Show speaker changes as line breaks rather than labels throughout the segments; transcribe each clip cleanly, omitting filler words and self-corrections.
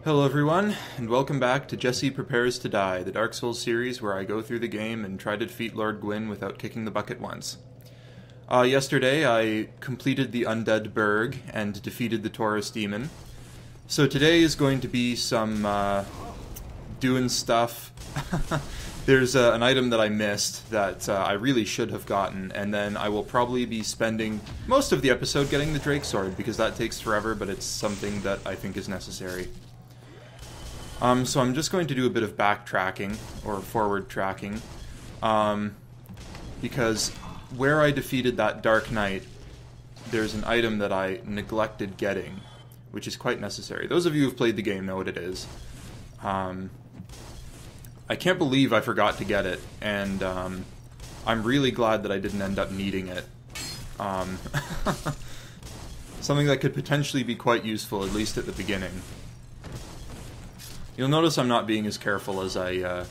Hello everyone, and welcome back to Jesse Prepares to Die, the Dark Souls series where I go through the game and try to defeat Lord Gwyn without kicking the bucket once. Yesterday I completed the Undead Burg and defeated the Taurus Demon. So today is going to be some doing stuff. There's an item that I missed that I really should have gotten, and then I will probably be spending most of the episode getting the Drake Sword, because that takes forever, but it's something that I think is necessary. So I'm just going to do a bit of backtracking, or forward tracking, because where I defeated that Dark Knight, there's an item that I neglected getting, which is quite necessary. Those of you who've played the game know what it is. I can't believe I forgot to get it, and I'm really glad that I didn't end up needing it. Something that could potentially be quite useful, at least at the beginning. You'll notice I'm not being as careful as I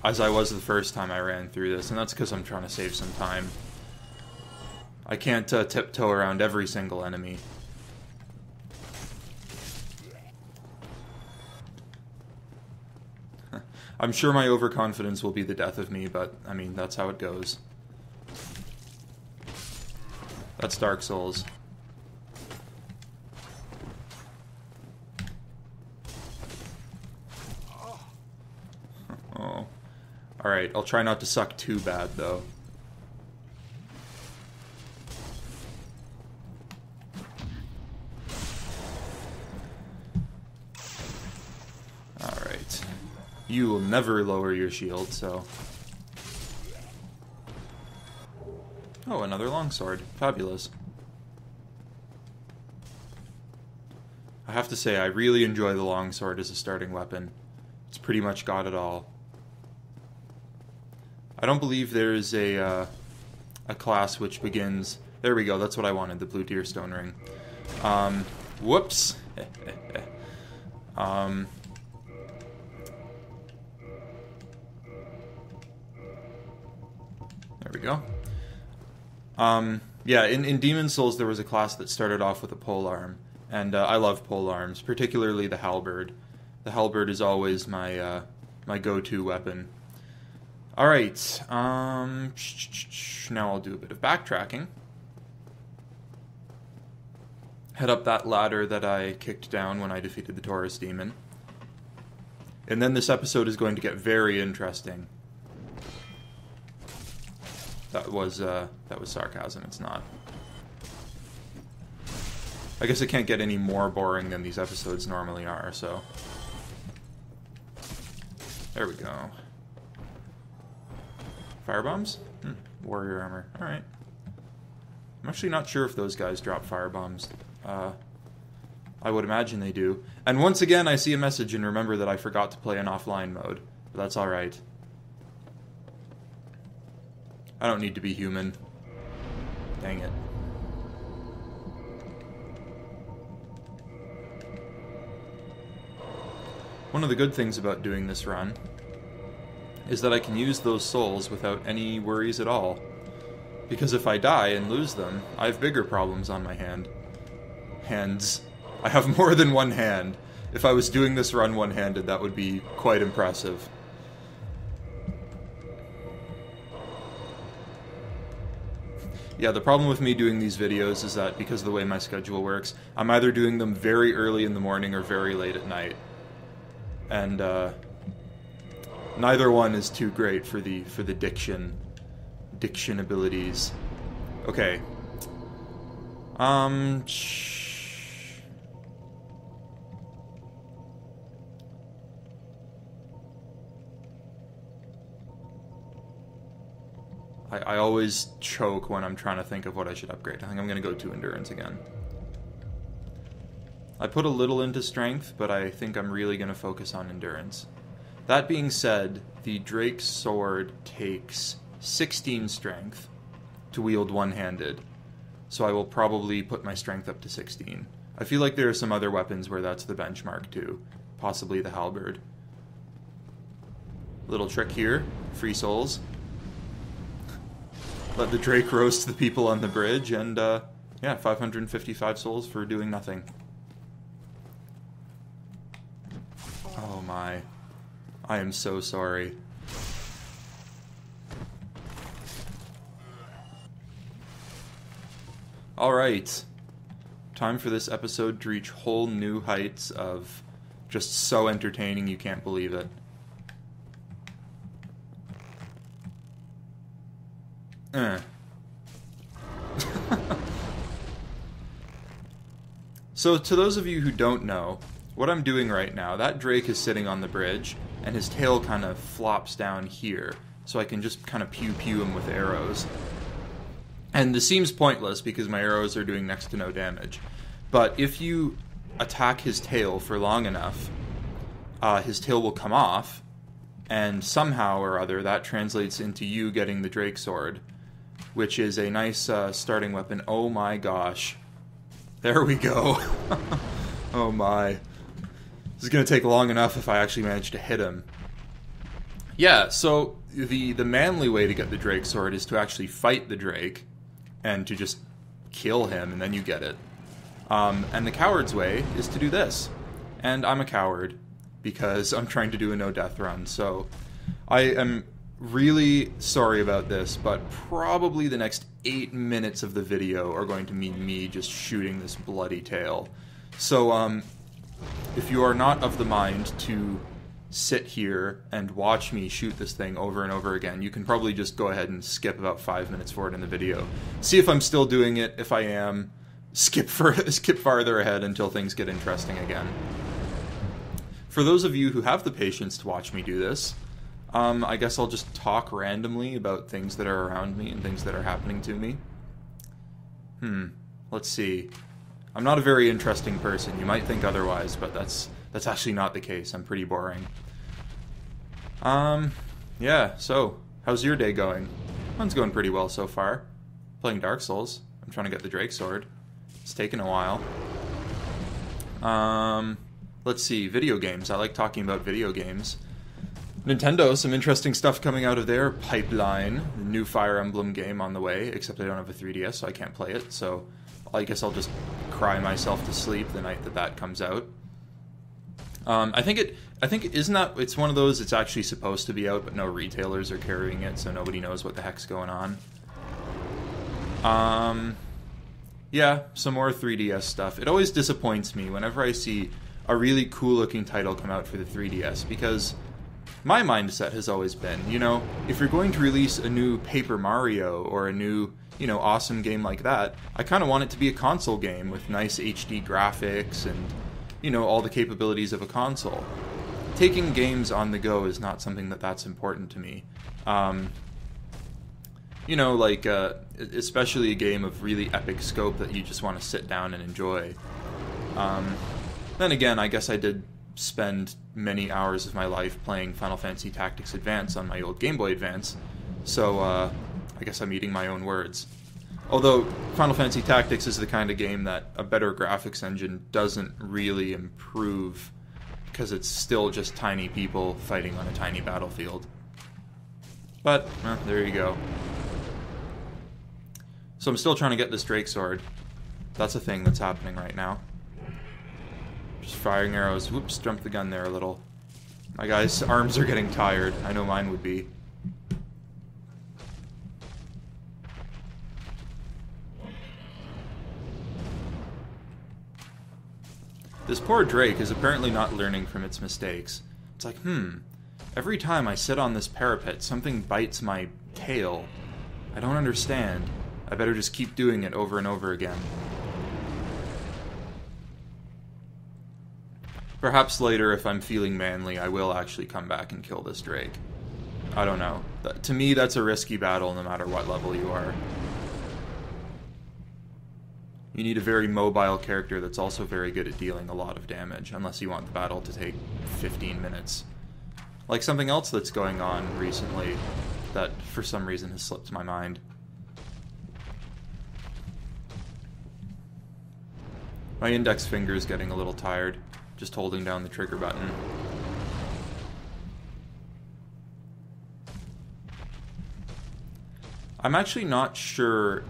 was the first time I ran through this, and that's because I'm trying to save some time. I can't tiptoe around every single enemy. I'm sure my overconfidence will be the death of me, but, I mean, that's how it goes. That's Dark Souls. Oh. Alright, I'll try not to suck too bad, though. Alright. You will never lower your shield, so... Oh, another longsword. Fabulous. I have to say, I really enjoy the longsword as a starting weapon. It's pretty much got it all. I don't believe there's a class which begins... There we go, that's what I wanted, the blue deer stone ring. Whoops! There we go. Yeah, in Demon Souls there was a class that started off with a polearm, and I love polearms, particularly the halberd. The halberd is always my my go-to weapon. Alright, now I'll do a bit of backtracking. Head up that ladder that I kicked down when I defeated the Taurus Demon. And then this episode is going to get very interesting. That was sarcasm, it's not. I guess it can't get any more boring than these episodes normally are, so... There we go. Firebombs? Warrior armor. Alright. I'm actually not sure if those guys drop firebombs. I would imagine they do. And once again, I see a message and remember that I forgot to play in offline mode. But that's alright. I don't need to be human. Dang it. One of the good things about doing this run is that I can use those souls without any worries at all. Because if I die and lose them, I have bigger problems on my hands. I have more than one hand. If I was doing this run one-handed, that would be quite impressive. Yeah, the problem with me doing these videos is that because of the way my schedule works, I'm either doing them very early in the morning or very late at night. And, neither one is too great for the diction abilities. Okay. I always choke when I'm trying to think of what I should upgrade. I think I'm going to go to Endurance again. I put a little into Strength, but I think I'm really going to focus on Endurance. That being said, the Drake Sword takes 16 Strength to wield one-handed, so I will probably put my Strength up to 16. I feel like there are some other weapons where that's the benchmark too, possibly the halberd. Little trick here, free souls. Let the Drake roast the people on the bridge, and yeah, 555 souls for doing nothing. Oh my. I am so sorry. Alright. Time for this episode to reach whole new heights of just so entertaining you can't believe it. So, to those of you who don't know, what I'm doing right now, that Drake is sitting on the bridge, and his tail kind of flops down here, so I can just kind of pew-pew him with arrows. And this seems pointless, because my arrows are doing next to no damage. But if you attack his tail for long enough, his tail will come off, and somehow or other that translates into you getting the Drake Sword, which is a nice starting weapon. Oh my gosh. There we go. Oh my. This is going to take long enough if I actually manage to hit him. Yeah, so the manly way to get the Drake Sword is to actually fight the Drake and to just kill him, and then you get it. And the coward's way is to do this. And I'm a coward because I'm trying to do a no-death run, so I am really sorry about this, but probably the next 8 minutes of the video are going to mean me just shooting this bloody tail. So, if you are not of the mind to sit here and watch me shoot this thing over and over again, you can probably just go ahead and skip about 5 minutes forward in the video. See if I'm still doing it. If I am, skip farther ahead until things get interesting again. For those of you who have the patience to watch me do this, I guess I'll just talk randomly about things that are around me and things that are happening to me. Let's see. I'm not a very interesting person. You might think otherwise, but that's actually not the case. I'm pretty boring. Yeah, so, how's your day going? Mine's going pretty well so far. Playing Dark Souls. I'm trying to get the Drake Sword. It's taken a while. Let's see, video games. I like talking about video games. Nintendo, some interesting stuff coming out of their pipeline. The new Fire Emblem game on the way, except I don't have a 3DS, so I can't play it, so I guess I'll just cry myself to sleep the night that comes out. I think isn't that, it's one of those, it's actually supposed to be out, but no retailers are carrying it, so nobody knows what the heck's going on. Yeah, some more 3DS stuff. It always disappoints me whenever I see a really cool-looking title come out for the 3DS, because my mindset has always been, you know, if you're going to release a new Paper Mario or a new, you know, awesome game like that, I kind of want it to be a console game with nice HD graphics and, you know, all the capabilities of a console. Taking games on the go is not something that's important to me. You know, like, especially a game of really epic scope that you just want to sit down and enjoy. Then again, I guess I did spend many hours of my life playing Final Fantasy Tactics Advance on my old Game Boy Advance, so I guess I'm eating my own words. Although Final Fantasy Tactics is the kind of game that a better graphics engine doesn't really improve, because it's still just tiny people fighting on a tiny battlefield. But, well, there you go. So I'm still trying to get this Drake Sword. That's a thing that's happening right now. Just firing arrows. Whoops, jumped the gun there a little. My guy's arms are getting tired. I know mine would be. This poor Drake is apparently not learning from its mistakes. It's like, every time I sit on this parapet, something bites my tail. I don't understand. I better just keep doing it over and over again. Perhaps later, if I'm feeling manly, I will actually come back and kill this Drake. I don't know. To me, that's a risky battle no matter what level you are. You need a very mobile character that's also very good at dealing a lot of damage, unless you want the battle to take 15 minutes. Like something else that's going on recently that for some reason has slipped my mind. My index finger is getting a little tired, just holding down the trigger button. I'm actually not sure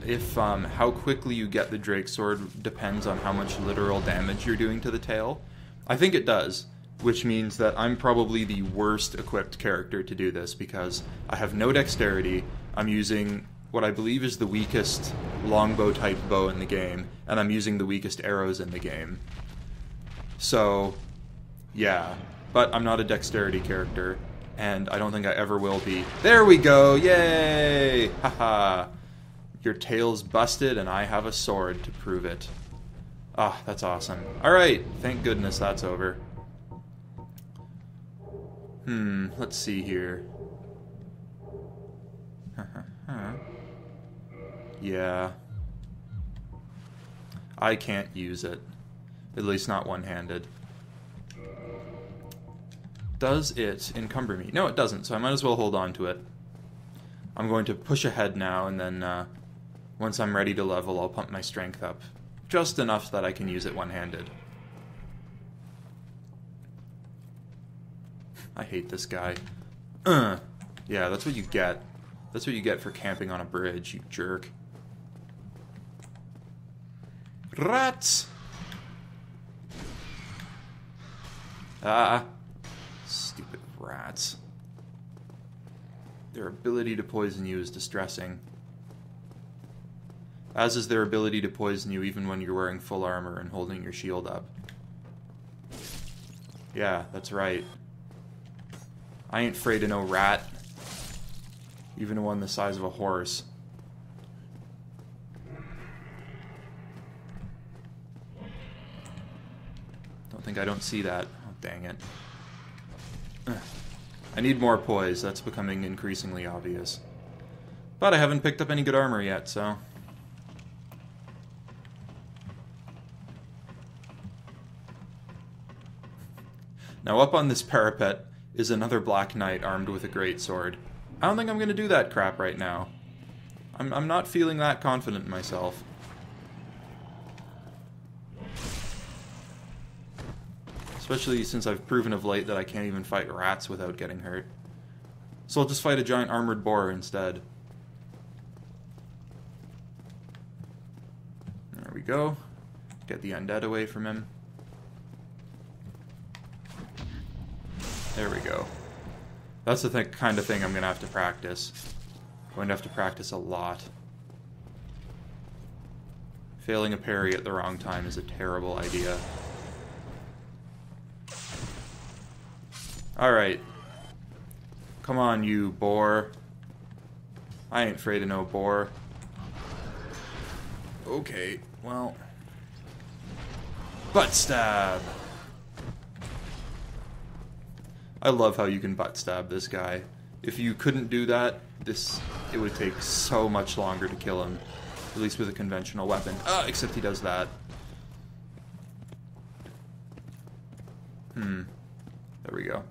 if how quickly you get the Drake Sword depends on how much literal damage you're doing to the tail. I think it does. which means that I'm probably the worst equipped character to do this because I have no dexterity. I'm using what I believe is the weakest longbow type bow in the game, and I'm using the weakest arrows in the game. So, yeah. But I'm not a dexterity character, and I don't think I ever will be. There we go! Yay! Haha! Your tail's busted, and I have a sword to prove it. Ah, that's awesome. Alright, thank goodness that's over. Let's see here. Yeah. I can't use it. At least not one-handed. Does it encumber me? No, it doesn't, so I might as well hold on to it. I'm going to push ahead now, and then once I'm ready to level, I'll pump my strength up. Just enough that I can use it one-handed. I hate this guy. Yeah, that's what you get. That's what you get for camping on a bridge, you jerk. Rats! Ah. Stupid rats. Their ability to poison you is distressing. As is their ability to poison you even when you're wearing full armor and holding your shield up. Yeah, that's right. I ain't afraid of no rat. Even one the size of a horse. I don't see that. Oh, dang it. I need more poise. That's becoming increasingly obvious. But I haven't picked up any good armor yet, so... Now up on this parapet is another Black Knight armed with a greatsword. I don't think I'm going to do that crap right now. I'm not feeling that confident in myself. Especially since I've proven of late that I can't even fight rats without getting hurt. So I'll just fight a giant armored boar instead. There we go. Get the undead away from him. There we go. That's the kind of thing I'm going to have to practice. I'm going to have to practice a lot. Failing a parry at the wrong time is a terrible idea. Alright. Come on, you boar. I ain't afraid of no boar. Okay, well... Butt stab! I love how you can butt stab this guy. If you couldn't do that, it would take so much longer to kill him. At least with a conventional weapon. Except he does that. There we go.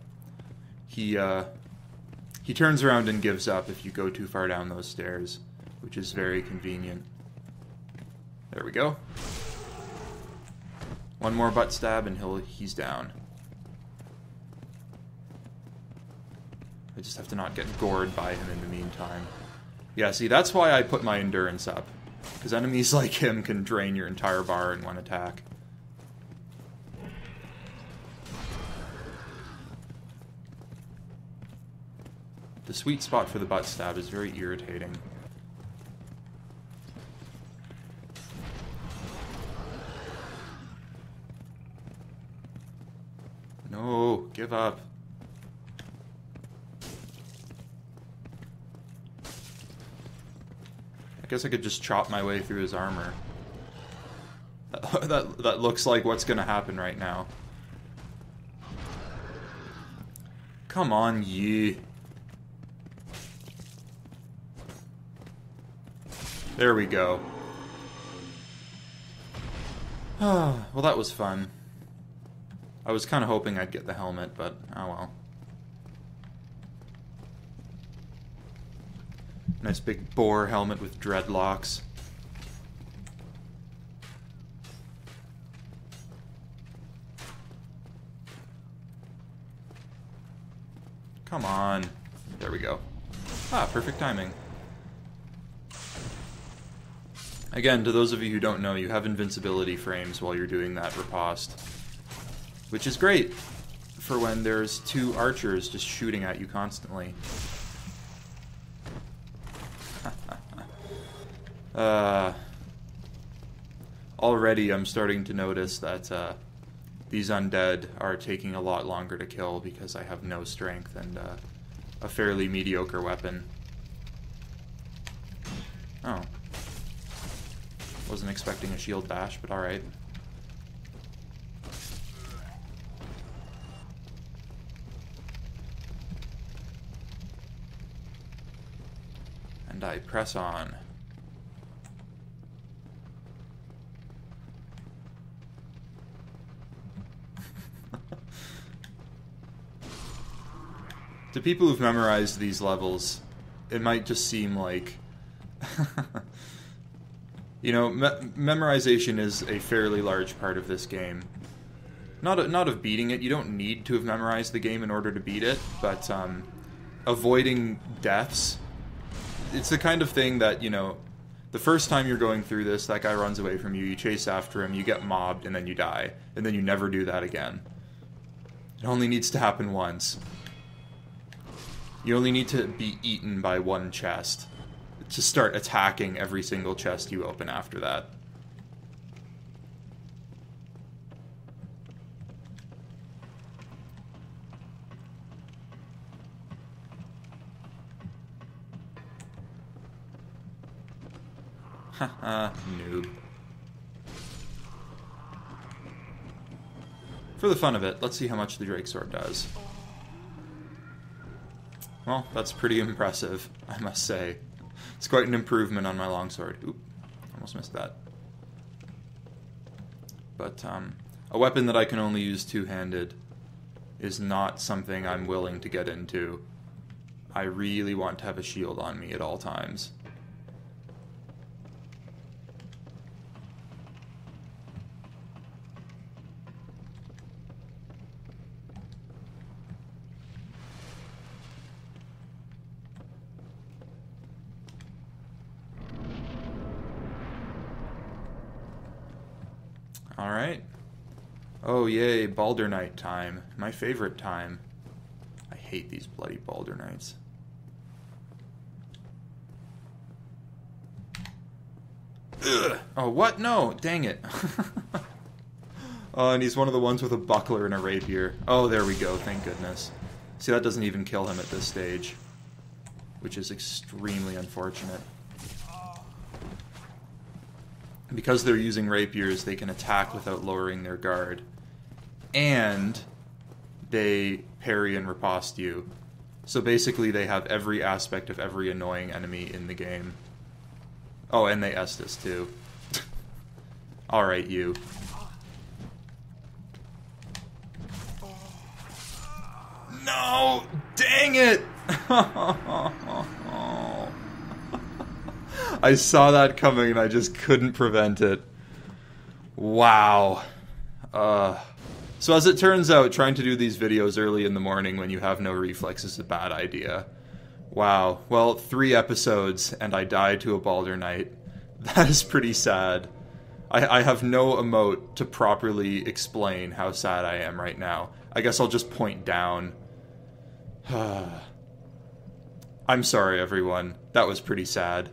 He turns around and gives up if you go too far down those stairs, which is very convenient. There we go. One more butt stab and he's down. I just have to not get gored by him in the meantime. Yeah, see, that's why I put my endurance up. Because enemies like him can drain your entire bar in one attack. The sweet spot for the butt stab is very irritating. No, give up. I guess I could just chop my way through his armor. That looks like what's gonna happen right now. Come on, ye. There we go. Well, that was fun. I was kind of hoping I'd get the helmet, but oh well. Nice big boar helmet with dreadlocks. Come on. There we go. Perfect timing. Again, to those of you who don't know, you have invincibility frames while you're doing that riposte. Which is great. for when there's two archers just shooting at you constantly. Already I'm starting to notice that these undead are taking a lot longer to kill because I have no strength and a fairly mediocre weapon. Oh. Wasn't expecting a shield bash, but alright. And I press on. To people who've memorized these levels, it might just seem like... you know, memorization is a fairly large part of this game. Not of beating it. You don't need to have memorized the game in order to beat it, but avoiding deaths... It's the kind of thing that, you know, the first time you're going through this, that guy runs away from you, you chase after him, you get mobbed, and then you die. And then you never do that again. It only needs to happen once. You only need to be eaten by one chest to start attacking every single chest you open after that. Haha, noob. For the fun of it, let's see how much the Drake Sword does. Well, that's pretty impressive, I must say. It's quite an improvement on my longsword. Oop, almost missed that. But, a weapon that I can only use two-handed is not something I'm willing to get into. I really want to have a shield on me at all times. Alright. Oh yay, Balder Night time. My favorite time. I hate these bloody Balder Nights. Ugh. Oh, what? No! Dang it. Oh, and he's one of the ones with a buckler and a rapier. Oh, there we go, thank goodness. See, that doesn't even kill him at this stage. Which is extremely unfortunate. Because they're using rapiers, they can attack without lowering their guard. And they parry and riposte you. So basically they have every aspect of every annoying enemy in the game. Oh, and they Estus too. Alright, you. No! Dang it! I saw that coming and I just couldn't prevent it. Wow. So as it turns out, trying to do these videos early in the morning when you have no reflex is a bad idea. Wow. Well, 3 episodes and I died to a Balder Knight. That is pretty sad. I have no emote to properly explain how sad I am right now. I guess I'll just point down. I'm sorry, everyone. That was pretty sad.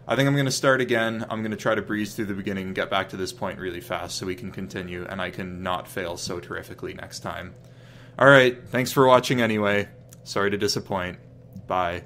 I think I'm going to start again. I'm going to try to breeze through the beginning and get back to this point really fast so we can continue, and I can not fail so terrifically next time. Alright, thanks for watching anyway. Sorry to disappoint. Bye.